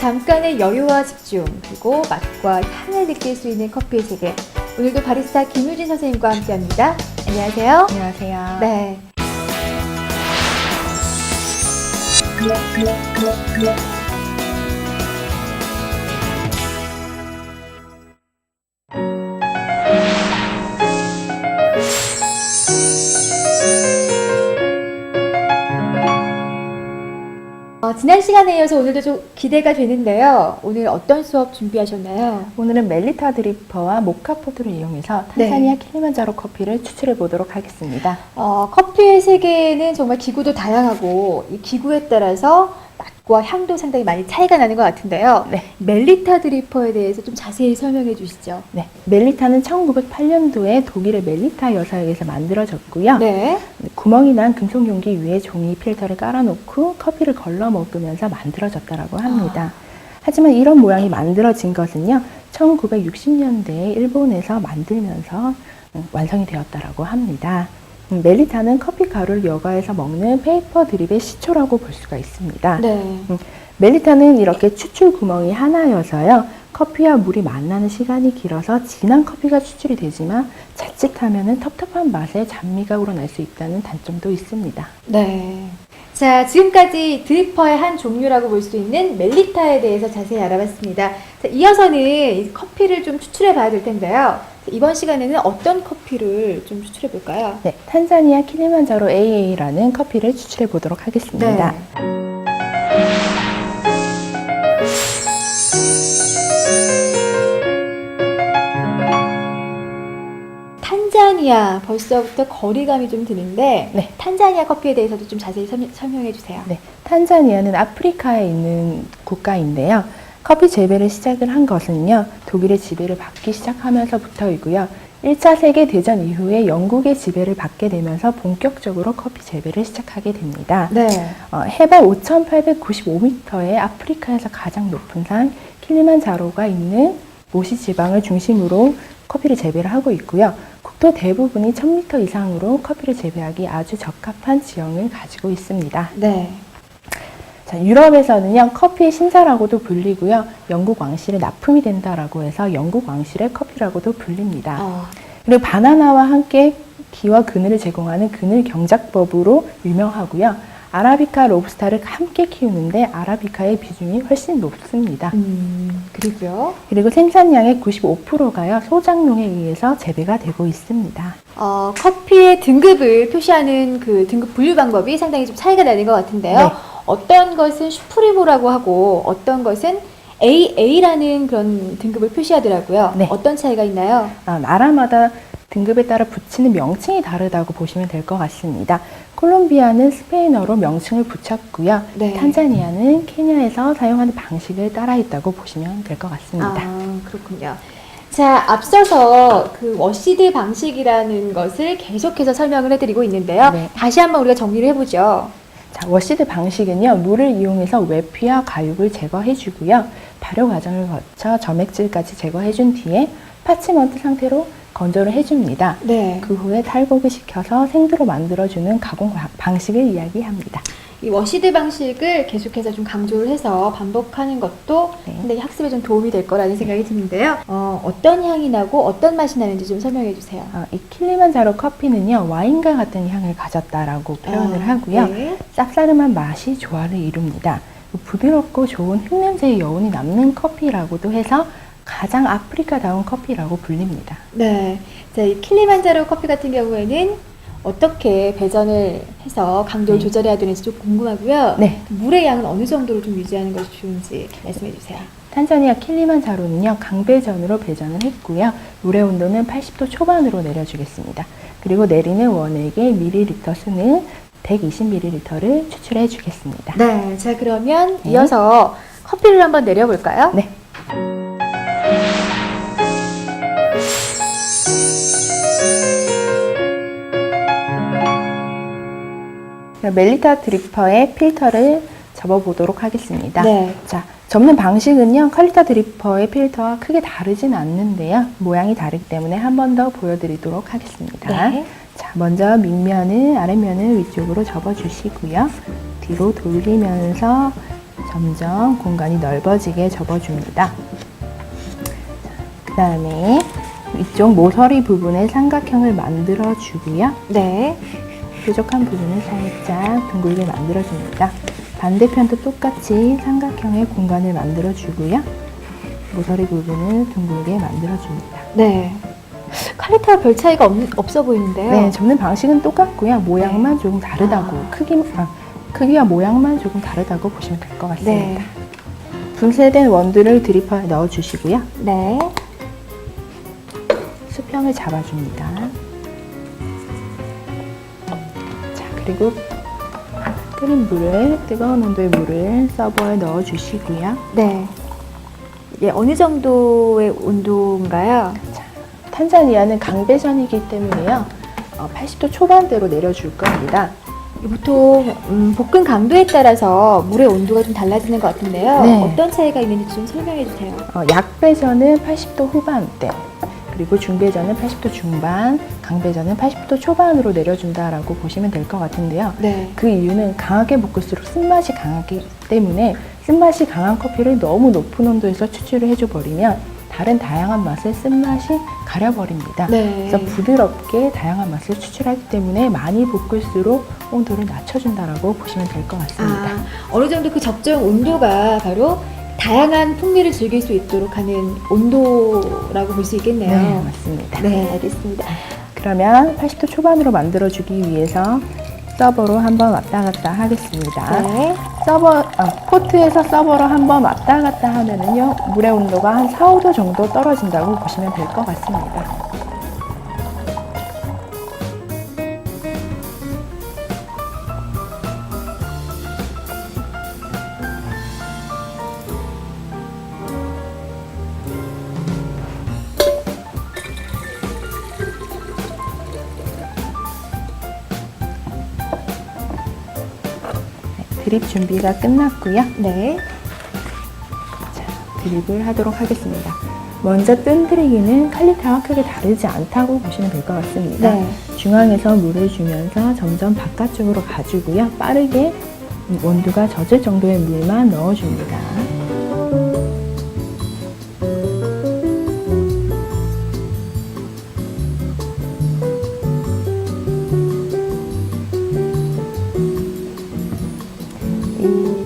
잠깐의 여유와 집중, 그리고 맛과 향을 느낄 수 있는 커피의 세계. 오늘도 바리스타 김유진 선생님과 함께합니다. 안녕하세요. 안녕하세요. 네. 지난 시간에 이어서 오늘도 좀 기대가 되는데요. 오늘 어떤 수업 준비하셨나요? 오늘은 멜리타 드리퍼와 모카포트를 이용해서 탄자니아 킬리만자로 커피를 추출해 보도록 하겠습니다. 커피의 세계는 정말 기구도 다양하고 이 기구에 따라서 맛과 향도 상당히 많이 차이가 나는 것 같은데요. 네. 멜리타 드리퍼에 대해서 좀 자세히 설명해 주시죠. 네. 멜리타는 1908년도에 독일의 멜리타 여사에게서 만들어졌고요. 네. 구멍이 난 금속 용기 위에 종이 필터를 깔아놓고 커피를 걸러 먹으면서 만들어졌다고 합니다. 하지만 이런 모양이 만들어진 것은요, 1960년대에 일본에서 만들면서 완성이 되었다고 합니다. 멜리타는 커피 가루를 여과해서 먹는 페이퍼 드립의 시초라고 볼 수가 있습니다. 네. 멜리타는 이렇게 추출 구멍이 하나여서요, 커피와 물이 만나는 시간이 길어서 진한 커피가 추출이 되지만 자칫하면 텁텁한 맛에 잔미가 우러날 수 있다는 단점도 있습니다. 네. 자, 지금까지 드리퍼의 한 종류라고 볼 수 있는 멜리타에 대해서 자세히 알아봤습니다. 자, 이어서는 커피를 좀 추출해 봐야 될 텐데요. 이번 시간에는 어떤 커피를 좀 추출해 볼까요? 네, 탄자니아 킬리만자로 AA라는 커피를 추출해 보도록 하겠습니다. 네. 탄자니아, 벌써부터 거리감이 좀 드는데 네. 탄자니아 커피에 대해서도 좀 자세히 설명해 주세요. 네, 탄자니아는 아프리카에 있는 국가인데요. 커피 재배를 시작을 한 것은요, 독일의 지배를 받기 시작하면서부터이고요. 1차 세계대전 이후에 영국의 지배를 받게 되면서 본격적으로 커피 재배를 시작하게 됩니다. 네. 해발 5,895m의 아프리카에서 가장 높은 산 킬리만자로가 있는 모시 지방을 중심으로 커피를 재배를 하고 있고요. 국토 대부분이 1,000m 이상으로 커피를 재배하기 아주 적합한 지형을 가지고 있습니다. 네. 자, 유럽에서는요, 커피의 신사라고도 불리고요, 영국 왕실의 납품이 된다라고 해서 영국 왕실의 커피라고도 불립니다. 그리고 바나나와 함께 기와 그늘을 제공하는 그늘 경작법으로 유명하고요. 아라비카 로부스타를 함께 키우는데 아라비카의 비중이 훨씬 높습니다. 그리고요. 그리고 생산량의 95%가요, 소작농에 의해서 재배가 되고 있습니다. 커피의 등급을 표시하는 그 등급 분류 방법이 상당히 좀 차이가 나는 것 같은데요. 네. 어떤 것은 슈프리모라고 하고 어떤 것은 AA라는 그런 등급을 표시하더라고요. 네. 어떤 차이가 있나요? 나라마다 등급에 따라 붙이는 명칭이 다르다고 보시면 될 것 같습니다. 콜롬비아는 스페인어로 명칭을 붙였고요. 네. 탄자니아는 케냐에서 사용하는 방식을 따라했다고 보시면 될 것 같습니다. 그렇군요. 자, 앞서서 그 워시드 방식이라는 것을 계속해서 설명을 해드리고 있는데요. 네. 다시 한번 우리가 정리를 해보죠. 자, 워시드 방식은요, 물을 이용해서 외피와 가육을 제거해주고요, 발효 과정을 거쳐 점액질까지 제거해준 뒤에 파치먼트 상태로 건조를 해줍니다. 네. 그 후에 탈곡을 시켜서 생두로 만들어주는 가공 방식을 이야기합니다. 이 워시드 방식을 계속해서 좀 강조를 해서 반복하는 것도 상당히 학습에 좀 도움이 될 거라는 생각이 드는데요. 어떤 향이 나고 어떤 맛이 나는지 좀 설명해 주세요. 이 킬리만자로 커피는요, 와인과 같은 향을 가졌다라고 표현을 하고요. 네. 쌉싸름한 맛이 조화를 이룹니다. 부드럽고 좋은 흙냄새의 여운이 남는 커피라고도 해서 가장 아프리카다운 커피라고 불립니다. 네. 자, 이 킬리만자로 커피 같은 경우에는 어떻게 배전을 해서 강도를 조절해야 되는지 좀 궁금하고요. 네. 물의 양은 어느 정도로 좀 유지하는 것이 좋은지 말씀해 주세요. 탄자니아 킬리만자로는요, 강배전으로 배전을 했고요. 물의 온도는 80도 초반으로 내려주겠습니다. 그리고 내리는 원액의 밀리리터 수는 120ml를 추출해 주겠습니다. 네. 자, 그러면 이어서 커피를 한번 내려볼까요? 네. 그럼 멜리타 드리퍼에 필터를 접어보도록 하겠습니다. 네. 자, 접는 방식은요, 칼리타 드리퍼의 필터와 크게 다르진 않는데요. 모양이 다르기 때문에 한 번 더 보여드리도록 하겠습니다. 네. 자, 먼저 밑면을, 아랫면을 위쪽으로 접어주시고요. 뒤로 돌리면서 점점 공간이 넓어지게 접어줍니다. 그 다음에 위쪽 모서리 부분에 삼각형을 만들어주고요. 네. 부족한 부분을 살짝 둥글게 만들어줍니다. 반대편도 똑같이 삼각형의 공간을 만들어주고요. 모서리 부분을 둥글게 만들어줍니다. 네. 칼리타와 별 차이가 없어 보이는데요. 네, 접는 방식은 똑같고요. 모양만 조금 다르다고, 크기와 모양만 조금 다르다고 보시면 될 것 같습니다. 네. 분쇄된 원두를 드리퍼에 넣어주시고요. 네. 수평을 잡아줍니다. 자, 그리고 끓인 물을, 뜨거운 온도의 물을 서버에 넣어주시고요. 네. 예, 어느 정도의 온도인가요? 탄자니아는 강배전이기 때문에요. 80도 초반대로 내려줄 겁니다. 보통 볶은 강도에 따라서 물의 온도가 좀 달라지는 것 같은데요. 네. 어떤 차이가 있는지 좀 설명해 주세요. 약배전은 80도 후반대, 그리고 중배전은 80도 중반, 강배전은 80도 초반으로 내려준다라고 보시면 될 것 같은데요. 네. 그 이유는 강하게 볶을수록 쓴맛이 강하기 때문에 쓴맛이 강한 커피를 너무 높은 온도에서 추출을 해줘 버리면 다른 다양한 맛의 쓴맛이 가려버립니다. 네. 그래서 부드럽게 다양한 맛을 추출하기 때문에 많이 볶을수록 온도를 낮춰준다라고 보시면 될 것 같습니다. 어느 정도 그 적정 온도가 바로 다양한 풍미를 즐길 수 있도록 하는 온도라고 볼 수 있겠네요. 네, 맞습니다. 네, 알겠습니다. 그러면 80도 초반으로 만들어주기 위해서 서버로 한번 왔다 갔다 하겠습니다. 네. 포트에서 서버로 한번 왔다 갔다 하면은요, 물의 온도가 한 4, 5도 정도 떨어진다고 보시면 될 것 같습니다. 드립 준비가 끝났고요. 네. 드립을 하도록 하겠습니다. 먼저 뜬 드리기는 칼리타와 크게 다르지 않다고 보시면 될 것 같습니다. 네. 중앙에서 물을 주면서 점점 바깥쪽으로 가주고요. 빠르게 원두가 젖을 정도의 물만 넣어줍니다.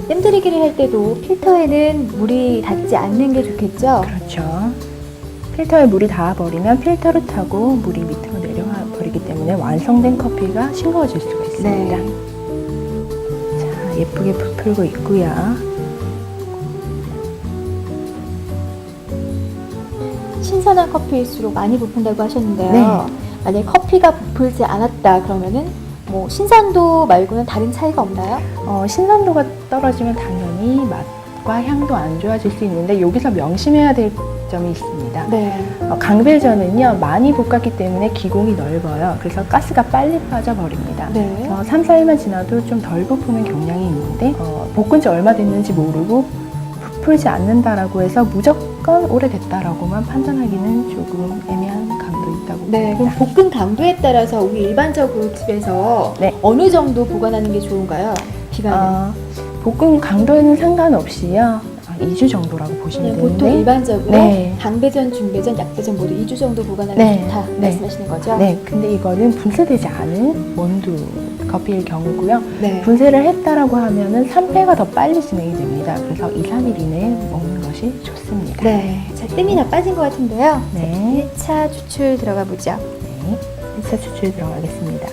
뜸들이기를 할 때도 필터에는 물이 닿지 않는 게 좋겠죠? 그렇죠. 필터에 물이 닿아버리면 필터를 타고 물이 밑으로 내려와 버리기 때문에 완성된 커피가 싱거워질 수가 있습니다. 네. 자, 예쁘게 부풀고 있고요. 신선한 커피일수록 많이 부푼다고 하셨는데요. 네. 만약에 커피가 부풀지 않았다 그러면은 뭐 신선도 말고는 다른 차이가 없나요? 신선도가 떨어지면 당연히 맛과 향도 안 좋아질 수 있는데 여기서 명심해야 될 점이 있습니다. 네. 강배전은요, 많이 볶았기 때문에 기공이 넓어요. 그래서 가스가 빨리 빠져버립니다. 네. 그래서 3, 4일만 지나도 좀 덜 부푸는 경향이 있는데 볶은 지 얼마 됐는지 모르고 부풀지 않는다라고 해서 무조건 오래됐다라고만 판단하기는 조금 애매한 감도 있다고 네. 봅니다. 그럼 볶은 강도에 따라서 우리 일반적으로 집에서 네. 어느 정도 보관하는 게 좋은가요? 기간은? 볶음 강도에는 상관없이요, 2주 정도라고 보시면 되는데 보통 일반적으로 네. 강배전, 중배전, 약배전 모두 2주 정도 보관하는 네. 게 좋다 네. 말씀하시는 거죠? 네, 근데 이거는 분쇄되지 않은 원두 커피일 경우고요. 네. 분쇄를 했다라고 하면은 3회가 더 빨리 진행이 됩니다. 그래서 2, 3일 이내에 먹는 것이 좋습니다. 네. 자, 뜸이 다 빠진 것 같은데요. 네. 1차 추출 들어가 보죠. 네. 1차 추출 들어가겠습니다.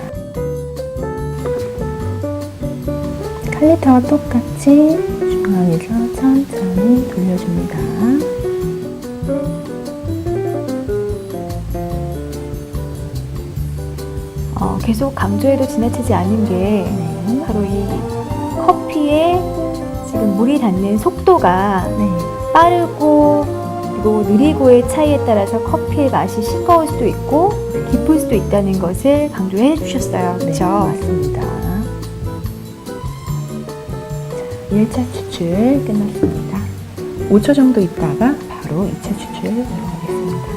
칼리타와 똑같이 중앙에서 천천히 돌려줍니다. 계속 강조해도 지나치지 않은 게 네. 바로 이 커피에 지금 물이 닿는 속도가 네. 빠르고 그리고 느리고의 차이에 따라서 커피의 맛이 싱거울 수도 있고 깊을 수도 있다는 것을 강조해 주셨어요. 네, 그렇죠? 맞습니다. 1차 추출 끝났습니다. 5초 정도 있다가 바로 2차 추출 들어가겠습니다.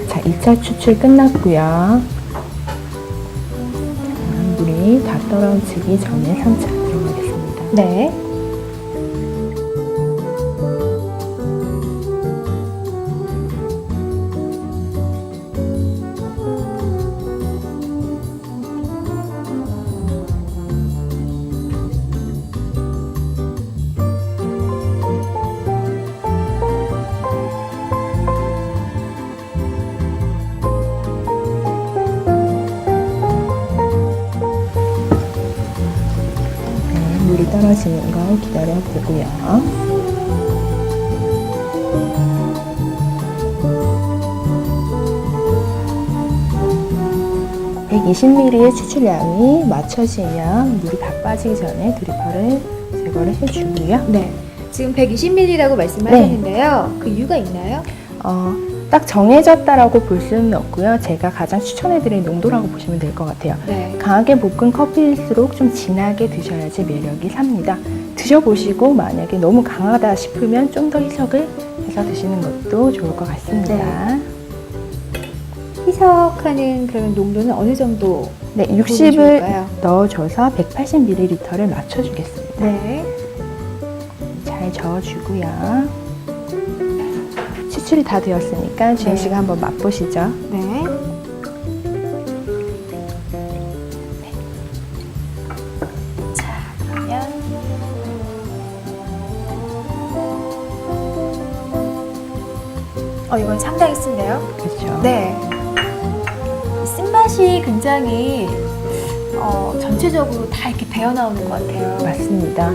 자, 2차 추출 끝났고요. 자, 물이 다 떨어지기 전에 3차 들어가겠습니다. 네. 네, 물이 떨어지는 걸 기다려 보고요. 120ml의 추출량이 맞춰지면 물이 다 빠지기 전에 드리퍼를 제거를 해주고요. 네. 지금 120ml라고 말씀하셨는데요. 그 이유가 있나요? 딱 정해졌다라고 볼 수는 없고요. 제가 가장 추천해드리는 농도라고 보시면 될 것 같아요. 네. 강하게 볶은 커피일수록 좀 진하게 드셔야지 매력이 삽니다. 드셔보시고 만약에 너무 강하다 싶으면 좀 더 희석을 해서 드시는 것도 좋을 것 같습니다. 희석하는 그런 농도는 어느 정도? 네, 좋을까요? 60을 넣어줘서 180ml를 맞춰주겠습니다. 네. 잘 저어주고요. 추출이 다 되었으니까 주인 씨가 한번 맛보시죠. 네. 자, 그러면 이건 상당히 쓴데요? 그렇죠. 네. 이 쓴맛이 굉장히 전체적으로 다 이렇게 배어 나오는 것 같아요. 맞습니다.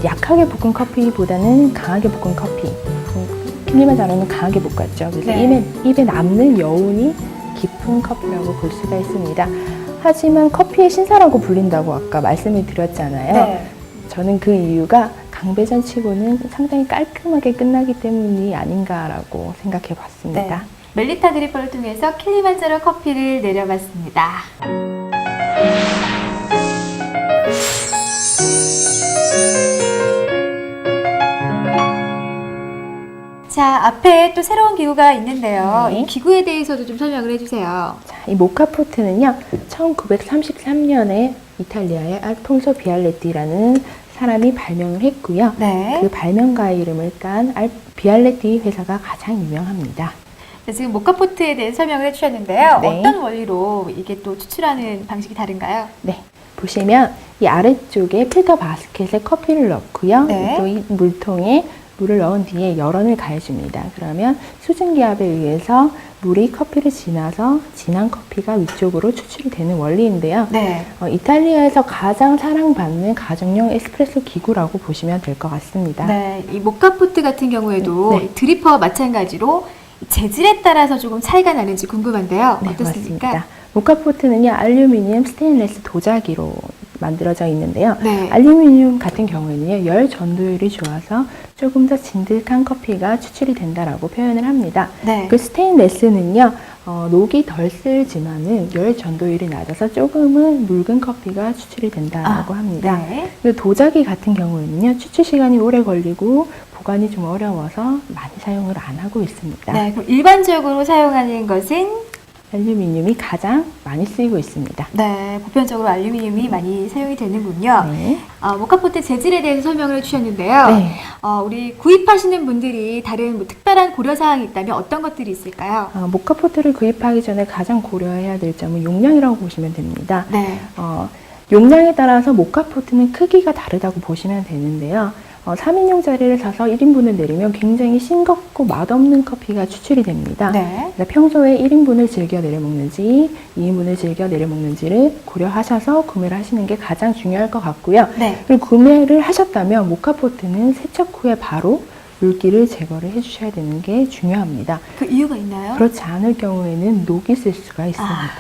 약하게 볶은 커피보다는 강하게 볶은 커피. 킬리만자로는 강하게 볶았죠. 그래서 네. 입에 남는 여운이 깊은 커피라고 볼 수가 있습니다. 하지만 커피의 신사라고 불린다고 아까 말씀을 드렸잖아요. 네. 저는 그 이유가 강배전 치고는 상당히 깔끔하게 끝나기 때문이 아닌가라고 생각해 네. 봤습니다. 멜리타 드리퍼를 통해서 킬리만자로 커피를 내려봤습니다. 자, 앞에 또 새로운 기구가 있는데요. 네. 이 기구에 대해서도 좀 설명을 해주세요. 자, 이 모카포트는요, 1933년에 이탈리아의 알폰소 비알레티라는 사람이 발명을 했고요. 네. 그 발명가의 이름을 깐 비알레티 회사가 가장 유명합니다. 네, 지금 모카포트에 대해 설명을 해주셨는데요. 네. 어떤 원리로 이게 또 추출하는 방식이 다른가요? 네, 보시면 이 아래쪽에 필터 바스켓에 커피를 넣고요. 네. 또 이 물통에 물을 넣은 뒤에 열원을 가해줍니다. 그러면 수증기압에 의해서 물이 커피를 지나서 진한 커피가 위쪽으로 추출이 되는 원리인데요. 네. 이탈리아에서 가장 사랑받는 가정용 에스프레소 기구라고 보시면 될 것 같습니다. 네, 이 모카포트 같은 경우에도 네. 이 드리퍼와 마찬가지로 재질에 따라서 조금 차이가 나는지 궁금한데요. 네, 어떻습니까? 맞습니다. 모카포트는요, 알루미늄 스테인레스 도자기로 만들어져 있는데요. 네. 알루미늄 같은 경우에는요, 열 전도율이 좋아서 조금 더 진득한 커피가 추출이 된다라고 표현을 합니다. 네. 그 스테인레스는요, 녹이 덜 쓸지만은 열 전도율이 낮아서 조금은 묽은 커피가 추출이 된다라고 합니다. 네. 그 도자기 같은 경우에는요, 추출 시간이 오래 걸리고 보관이 좀 어려워서 많이 사용을 안 하고 있습니다. 네, 그럼 일반적으로 사용하는 것은 알루미늄이 가장 많이 쓰이고 있습니다. 네, 보편적으로 알루미늄이 많이 사용이 되는군요. 네. 모카포트 재질에 대해서 설명을 해주셨는데요. 네. 우리 구입하시는 분들이 다른 뭐 특별한 고려사항이 있다면 어떤 것들이 있을까요? 모카포트를 구입하기 전에 가장 고려해야 될 점은 용량이라고 보시면 됩니다. 네. 용량에 따라서 모카포트는 크기가 다르다고 보시면 되는데요. 3인용짜리를 사서 1인분을 내리면 굉장히 싱겁고 맛없는 커피가 추출이 됩니다. 네. 그래서 평소에 1인분을 즐겨 내려 먹는지 2인분을 즐겨 내려 먹는지를 고려하셔서 구매를 하시는 게 가장 중요할 것 같고요. 네. 그리고 구매를 하셨다면 모카포트는 세척 후에 바로 물기를 제거를 해주셔야 되는 게 중요합니다. 그 이유가 있나요? 그렇지 않을 경우에는 녹이 쓸 수가 있습니다.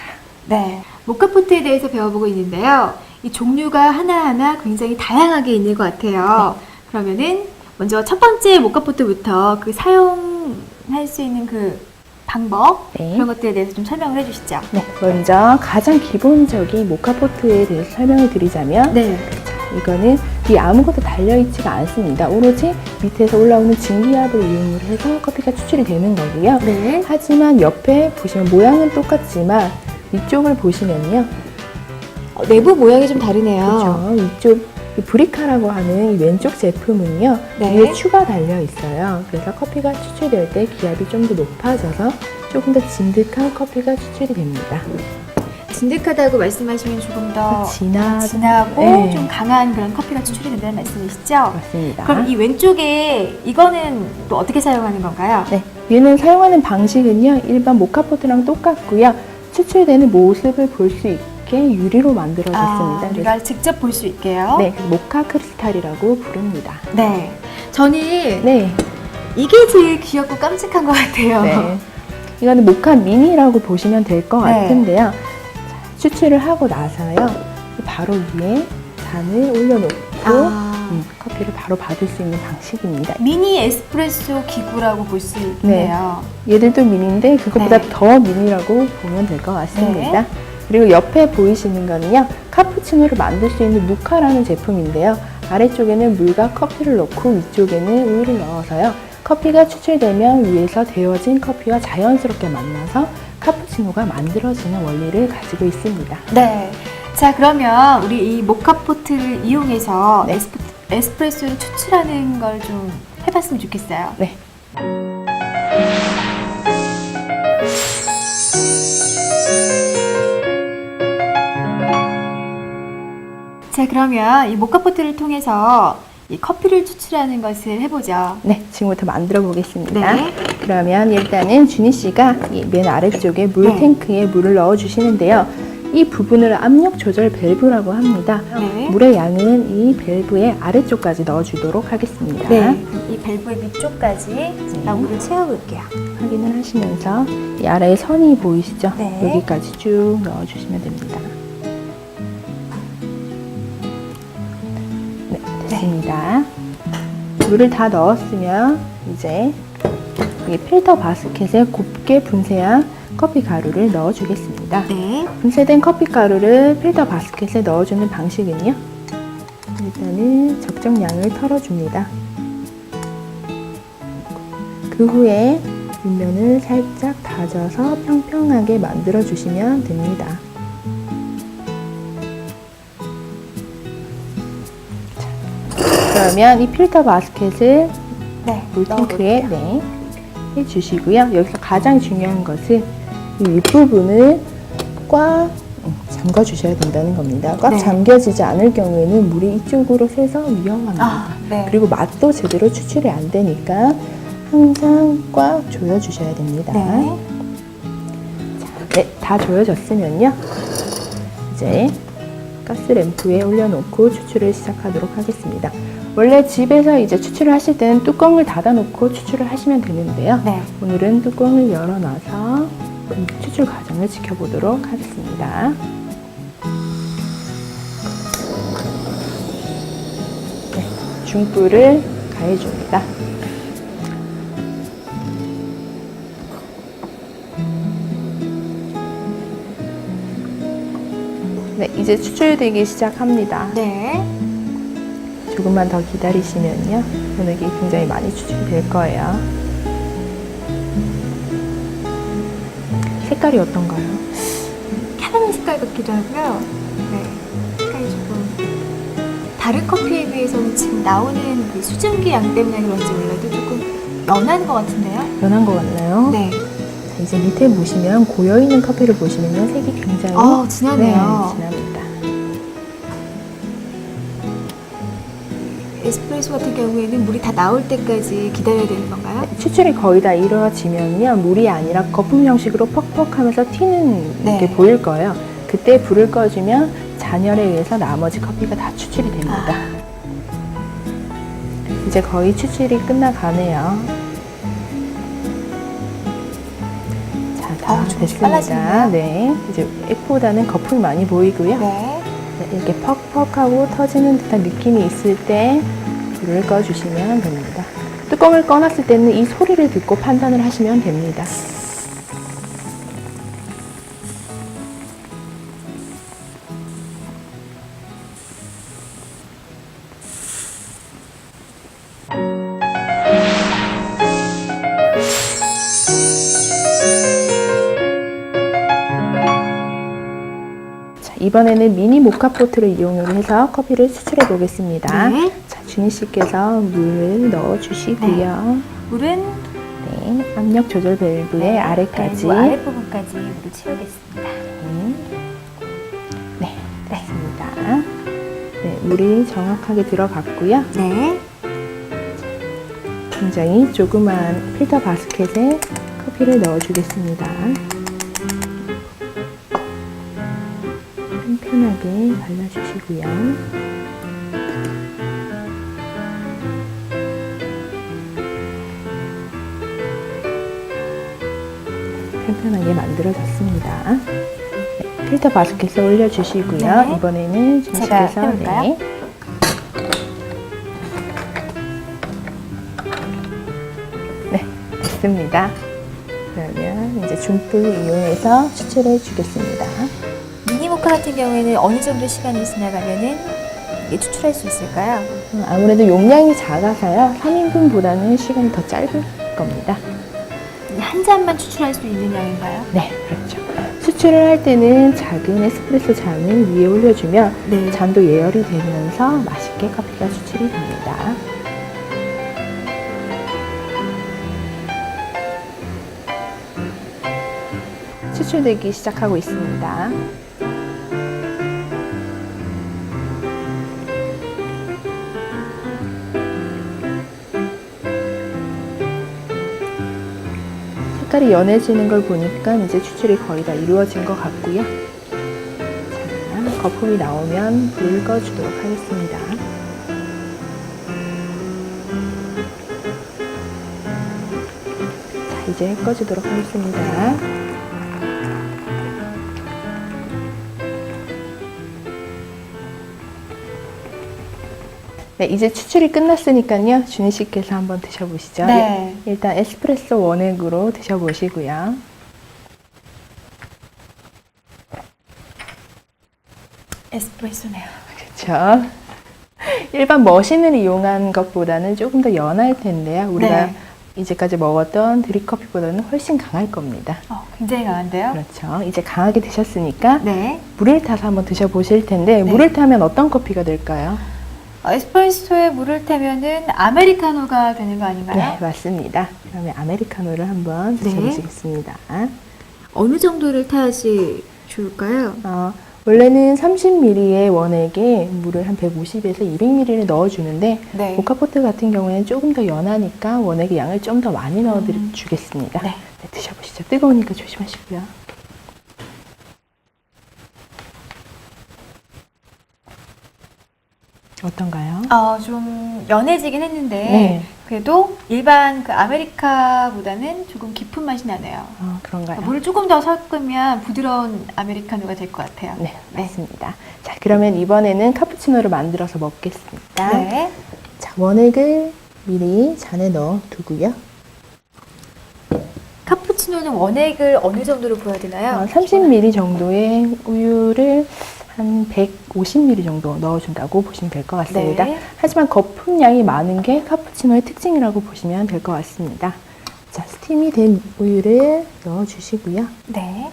네. 모카포트에 대해서 배워보고 있는데요. 이 종류가 하나하나 굉장히 다양하게 있는 것 같아요. 그러면은 먼저 첫 번째 모카포트부터 그 사용할 수 있는 그 방법 네. 그런 것들에 대해서 좀 설명을 해주시죠. 네, 먼저 가장 기본적인 모카포트에 대해서 설명을 드리자면 네. 이거는 이 아무것도 달려있지가 않습니다. 오로지 밑에서 올라오는 증기압을 이용을 해서 커피가 추출이 되는 거고요. 네. 하지만 옆에 보시면 모양은 똑같지만 위쪽을 보시면요. 내부 모양이 좀 다르네요. 그렇죠. 위쪽 이 브리카라고 하는 이 왼쪽 제품은요. 네. 위에 추가 달려 있어요. 그래서 커피가 추출될 때 기압이 좀 더 높아져서 조금 더 진득한 커피가 추출이 됩니다. 진득하다고 말씀하시면 조금 더 진하고 네. 좀 강한 그런 커피가 추출이 된다는 말씀이시죠? 맞습니다. 그럼 이 왼쪽에 이거는 또 어떻게 사용하는 건가요? 네, 얘는 사용하는 방식은요. 일반 모카포트랑 똑같고요. 추출되는 모습을 볼 수 있게 유리로 만들어졌습니다. 우리가 직접 볼 수 있게요. 네, 모카 크리스탈이라고 부릅니다. 네. 저는 네, 이게 제일 귀엽고 깜찍한 것 같아요. 네. 이거는 모카 미니라고 보시면 될 것 네. 같은데요. 자, 추출을 하고 나서요. 바로 위에 잔을 올려놓고 커피를 바로 받을 수 있는 방식입니다. 미니 에스프레소 기구라고 볼 수 있네요. 얘들도 미니인데 그것보다 네. 더 미니라고 보면 될 것 같습니다. 네. 그리고 옆에 보이시는 거는요. 카푸치노를 만들 수 있는 누카라는 제품인데요. 아래쪽에는 물과 커피를 넣고 위쪽에는 우유를 넣어서요. 커피가 추출되면 위에서 데워진 커피와 자연스럽게 만나서 카푸치노가 만들어지는 원리를 가지고 있습니다. 네. 자, 그러면 우리 이 모카포트를 이용해서 네. 에스프레소를 추출하는 걸 좀 해봤으면 좋겠어요. 네. 자, 그러면 이 모카포트를 통해서 이 커피를 추출하는 것을 해보죠. 네, 지금부터 만들어 보겠습니다. 네. 그러면 일단은 준희 씨가 이 맨 아래쪽에 물 네. 탱크에 물을 넣어 주시는데요. 이 부분을 압력 조절 밸브라고 합니다. 네. 물의 양은 이 밸브의 아래쪽까지 넣어 주도록 하겠습니다. 네. 이 밸브의 위쪽까지 제가 물을 채워볼게요. 확인을 하시면서 이 아래에 선이 보이시죠? 네. 여기까지 쭉 넣어 주시면 됩니다. 네, 됐습니다. 물을 다 넣었으면 이제 이 필터 바스켓에 곱게 분쇄한 커피 가루를 넣어 주겠습니다. 네. 분쇄된 커피 가루를 필터 바스켓에 넣어주는 방식은요. 일단은 적정량을 털어줍니다. 그 후에 윗면을 살짝 다져서 평평하게 만들어 주시면 됩니다. 그러면 이 필터 바스켓을 네. 물탱크에 해주시고요. 여기서 가장 중요한 것은 이 윗부분을 꽉 잠가 주셔야 된다는 겁니다. 꽉 네. 잠겨지지 않을 경우에는 물이 이쪽으로 새서 위험합니다. 네. 그리고 맛도 제대로 추출이 안 되니까 항상 꽉 조여 주셔야 됩니다. 네. 네, 다 조여졌으면요. 이제 가스 램프에 올려놓고 추출을 시작하도록 하겠습니다. 원래 집에서 이제 추출을 하실 때는 뚜껑을 닫아놓고 추출을 하시면 되는데요. 네. 오늘은 뚜껑을 열어놔서 추출 과정을 지켜보도록 하겠습니다. 네, 중불을 가해줍니다. 네, 이제 추출되기 시작합니다. 네. 조금만 더 기다리시면요. 연액이 굉장히 많이 추출이 될 거예요. 색깔이 어떤가요? 캐러멜 색깔 같기도 하고요. 네. 색깔이 조금 다른 커피에 비해서는 지금 나오는 그 수증기 양 때문에 그런지 몰라도 조금 연한 것 같은데요? 연한 것 같나요? 네. 자, 이제 밑에 보시면 고여있는 커피를 보시면요. 색이 굉장히 진하네요. 네, 진합니다. 에스프레소 같은 경우에는 물이 다 나올 때까지 기다려야 되는 건가요? 추출이 거의 다 이루어지면요, 물이 아니라 거품 형식으로 퍽퍽하면서 튀는 네. 게 보일 거예요. 그때 불을 꺼주면 잔열에 의해서 나머지 커피가 다 추출이 됩니다. 이제 거의 추출이 끝나가네요. 자, 다 조금씩 됐습니다. 빨라지네요. 네, 이제 액보다는 거품이 많이 보이고요. 네. 네, 이렇게 퍽퍽하고 터지는 듯한 느낌이 있을 때 불을 꺼주시면 됩니다. 뚜껑을 꺼놨을 때는 이 소리를 듣고 판단을 하시면 됩니다. 자, 이번에는 미니 모카포트를 이용해서 커피를 추출해 보겠습니다. 네. 자, 준희 씨께서 물을 넣어 주시고요. 물은 네, 압력 조절 밸브의 아래까지. 밸브 아랫부분까지 물을 채우겠습니다. 네, 됐습니다. 네, 물이 정확하게 들어갔고요. 네. 굉장히 조그만 필터 바스켓에 커피를 넣어주겠습니다. 편하게 발라주시고요. 편편하게 만들어졌습니다. 네, 필터 바스켓에 올려주시고요. 네. 이번에는 제가 준식께서 해볼까요? 네, 됐습니다. 그러면 이제 중불 이용해서 추출해 주겠습니다. 미니 모카 같은 경우에는 어느 정도 시간이 지나가면은 이게 추출할 수 있을까요? 아무래도 용량이 작아서요. 3인분보다는 시간이 더 짧을 겁니다. 한 잔만 추출할 수 있는 양인가요? 네, 그렇죠. 추출을 할 때는 작은 에스프레소 잔을 위에 올려주면 네. 잔도 예열이 되면서 맛있게 커피가 추출이 됩니다. 추출되기 시작하고 있습니다. 색깔이 연해지는 걸 보니까 이제 추출이 거의 다 이루어진 것 같고요. 자, 거품이 나오면 불을 꺼주도록 하겠습니다. 자, 이제 꺼주도록 하겠습니다. 네, 이제 추출이 끝났으니까요. 준희 씨께서 한번 드셔보시죠. 네. 일단 에스프레소 원액으로 드셔보시고요. 에스프레소네요. 그렇죠. 일반 머신을 이용한 것보다는 조금 더 연할 텐데요. 우리가 네. 이제까지 먹었던 드립커피보다는 훨씬 강할 겁니다. 굉장히 강한데요? 그렇죠. 이제 강하게 드셨으니까 네. 물을 타서 한번 드셔보실 텐데 네. 물을 타면 어떤 커피가 될까요? 에스프레소에 물을 타면은 아메리카노가 되는 거 아닌가요? 네, 맞습니다. 그러면 아메리카노를 한번 네. 드셔보시겠습니다. 어느 정도를 타야지 좋을까요? 원래는 30ml의 원액에 물을 한 150에서 200ml를 넣어주는데 네. 모카포트 같은 경우에는 조금 더 연하니까 원액의 양을 좀 더 많이 넣어주겠습니다. 네. 네, 드셔보시죠. 뜨거우니까 조심하시고요. 어떤가요? 좀 연해지긴 했는데 네. 그래도 일반 그 아메리카보다는 조금 깊은 맛이 나네요. 그런가요? 물을 조금 더 섞으면 부드러운 아메리카노가 될 것 같아요. 네, 맞습니다. 자, 그러면 이번에는 카푸치노를 만들어서 먹겠습니다. 네. 자, 원액을 미리 잔에 넣어 두고요. 카푸치노는 원액을 어느 정도로 부어야 되나요? 30ml 정도의 우유를 한 150ml 정도 넣어준다고 보시면 될 것 같습니다. 네. 하지만 거품량이 많은 게 카푸치노의 특징이라고 보시면 될 것 같습니다. 자, 스팀이 된 우유를 넣어주시고요. 네.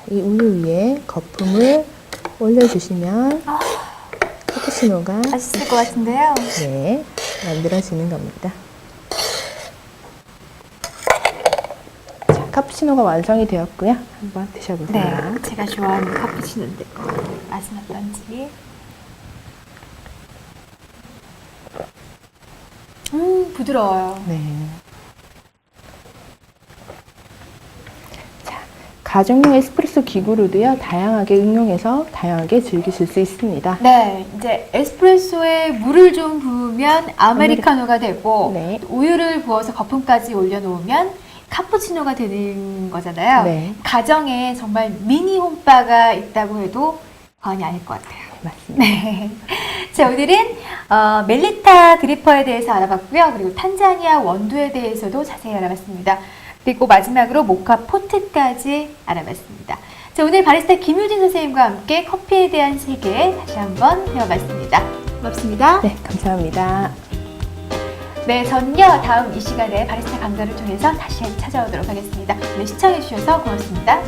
이 우유 위에 거품을 올려주시면 카푸치노가 맛있을 것 같은데요. 네, 만들어지는 겁니다. 자, 카푸치노가 완성이 되었고요. 한번 드셔보세요. 네. 제가 좋아하는 카푸치노인데 맛은 어떤지. 부드러워요. 네. 자, 가정용 에스프레소 기구로도요, 다양하게 응용해서 다양하게 즐기실 수 있습니다. 네, 이제 에스프레소에 물을 좀 부으면 아메리카노가 되고 네. 우유를 부어서 거품까지 올려놓으면 카푸치노가 되는 거잖아요. 네. 가정에 정말 미니 홈바가 있다고 해도 과언이 아닐 것 같아요. 맞습니다. 네. 자, 오늘은 멜리타 드리퍼에 대해서 알아봤고요. 그리고 탄자니아 원두에 대해서도 자세히 알아봤습니다. 그리고 마지막으로 모카 포트까지 알아봤습니다. 자, 오늘 바리스타 김유진 선생님과 함께 커피에 대한 세계 다시 한번 배워봤습니다. 고맙습니다. 네, 감사합니다. 네, 전요 다음 이 시간에 바리스타 강좌를 통해서 다시 찾아오도록 하겠습니다. 네, 시청해주셔서 고맙습니다.